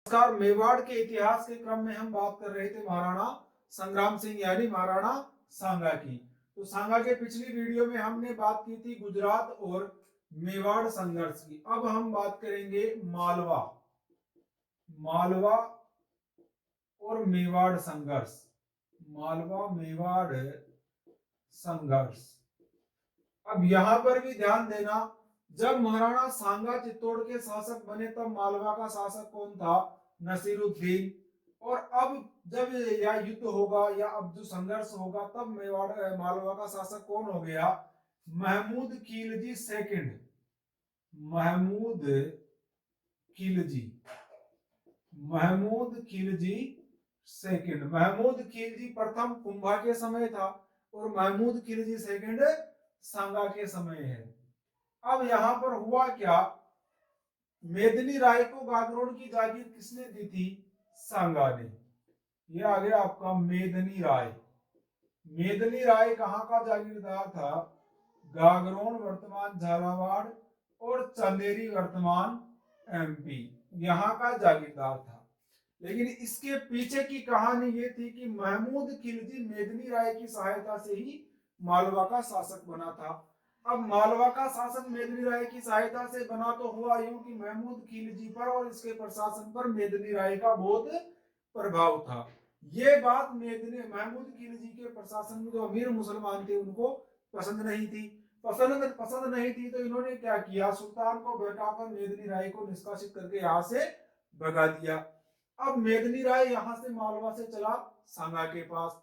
नमस्कार। मेवाड़ के इतिहास के क्रम में हम बात कर रहे थे महाराणा संग्राम सिंह यानी महाराणा सांगा की। तो सांगा के पिछली वीडियो में हमने बात की थी गुजरात और मेवाड़ संघर्ष की। अब हम बात करेंगे मालवा मालवा और मेवाड़ संघर्ष। मालवा मेवाड़ संघर्ष। अब यहां पर भी ध्यान देना, जब महाराणा सांगा चित्तौड़ के शासक बने तब मालवा का शासक कौन था? नसीरुद्दीन। और अब जब या युद्ध होगा या अब जो संघर्ष होगा तब मेवाड़ मालवा का शासक कौन हो गया? महमूद खिलजी सेकंड। महमूद खिलजी महमूद खिलजी सेकंड। महमूद खिलजी प्रथम कुंभा के समय था और महमूद खिलजी सेकंड सांगा के समय है। अब यहां पर हुआ क्या? मेदिनी राय को गागरोन की जागीर किसने दी थी? सांगा ने। ये आ गया आपका मेदिनी राय। मेदिनी राय कहां का जागीरदार था? गागरोन वर्तमान झालावाड़ और चंदेरी वर्तमान एमपी, यहां का जागीरदार था। लेकिन इसके पीछे की कहानी ये थी कि महमूद खिलजी मेदिनी राय की सहायता से ही मालवा का शासक बना था। अब मालवा का शासक मेदिनी राय की सहायता से बना तो हुआ यूं कि महमूद खिलजी पर और इसके प्रशासन पर मेदिनी राय का बहुत प्रभाव था। ये बात महमूद खिलजी के प्रशासन में जो अमीर मुसलमान थे उनको पसंद नहीं थी। पसंद नहीं थी तो इन्होंने क्या किया? सुल्तान को बैठाकर मेदिनी राय को निष्कासित करके यहाँ से भगा दिया। अब मेदिनी राय यहाँ से मालवा से चला सांगा के पास।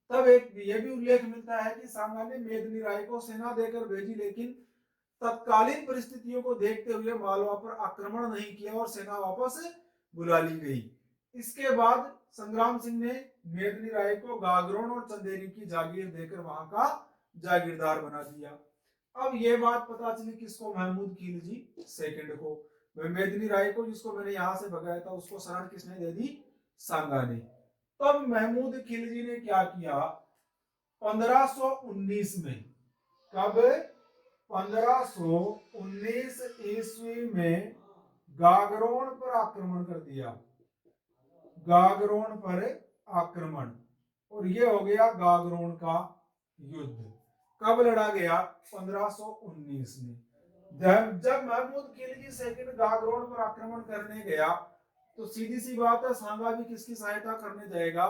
तब एक ये भी उल्लेख मिलता है कि सांगा ने मेदिनी राय को सेना देकर भेजी, लेकिन तत्कालीन परिस्थितियों को देखते हुए मालवा पर आक्रमण नहीं किया और सेना वापस बुला ली गई। इसके बाद संग्राम सिंह ने मेदिनी राय को गागरोन और चंदेरी की जागीर देकर वहां का जागीरदार बना दिया। अब ये बात पता चली किसको? महमूद खिलजी सेकंड को। मेदिनी राय को, जिसको मैंने यहां से भगाया था, उसको शरण किसने दे दी? सांगा ने। तब महमूद खिलजी ने क्या किया? 1519 में, कब? 1519 ईस्वी में गागरोन पर आक्रमण कर दिया। गागरोन पर आक्रमण, और ये हो गया गागरोन का युद्ध। कब लड़ा गया? 1519 में। जब महमूद खिलजी सेकंड गागरोन पर आक्रमण करने गया तो सीधी सी बात है, सांगा भी किसकी सहायता करने जाएगा?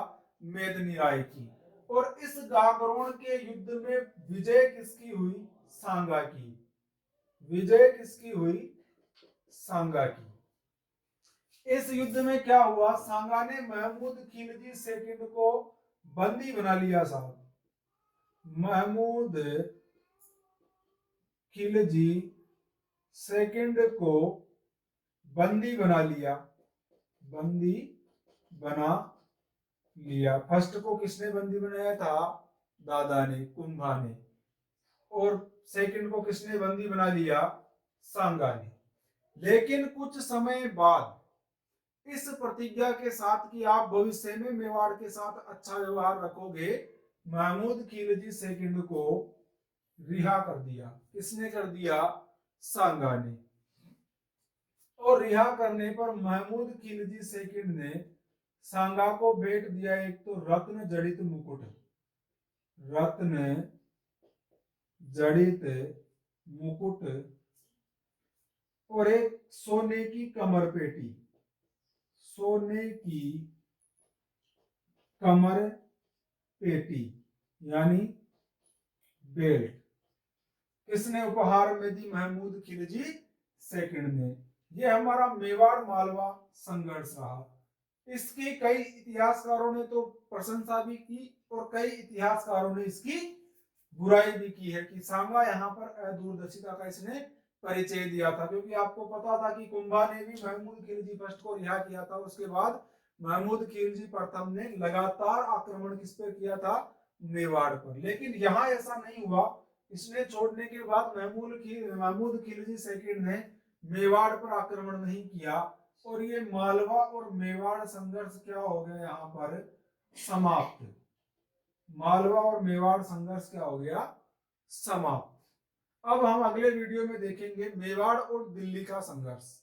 मेदिनी राय की। और इस गागरोन के युद्ध में विजय किसकी हुई? सांगा की। विजय किसकी हुई? सांगा की। इस युद्ध में क्या हुआ? सांगा ने महमूद खिलजी सेकंड को बंदी बना लिया। साहब, महमूद खिलजी सेकंड को बंदी बना लिया। बंदी बना लिया। फर्स्ट को किसने बंदी बनाया था? दादा ने, कुंभा ने। और सेकंड को किसने बंदी बना लिया? सांगा ने। लेकिन कुछ समय बाद इस प्रतिज्ञा के साथ कि आप भविष्य में मेवाड़ के साथ अच्छा व्यवहार रखोगे, महमूद खिलजी सेकंड को रिहा कर दिया। किसने कर दिया? सांगा ने। और रिहा करने पर महमूद खिलजी सेकंड ने सांगा को भेंट दिया एक तो रत्न जड़ित मुकुट। रत्न जड़ित मुकुट और एक सोने की कमर पेटी। सोने की कमर पेटी यानी बेल्ट किसने उपहार में दी? महमूद खिलजी सेकंड ने। यह हमारा मेवाड़ मालवा संघर्ष रहा। इसकी कई इतिहासकारों ने तो प्रशंसा भी की और कई इतिहासकारों ने इसकी बुराई भी की है कि सांगा यहाँ पर दूरदर्शिता का इसने परिचय दिया था। क्योंकि आपको पता था कि कुंभा ने भी महमूद खिलजी फर्स्ट को रिहा किया था। उसके बाद महमूद खिलजी प्रथम ने लगातार आक्रमण किस पर किया था? मेवाड़ पर। लेकिन यहाँ ऐसा नहीं हुआ। इसने छोड़ने के बाद महमूद खिलजी सेकंड ने मेवाड़ पर आक्रमण नहीं किया और ये मालवा और मेवाड़ संघर्ष क्या हो गया? यहाँ पर समाप्त। मालवा और मेवाड़ संघर्ष क्या हो गया? समाप्त। अब हम अगले वीडियो में देखेंगे मेवाड़ और दिल्ली का संघर्ष।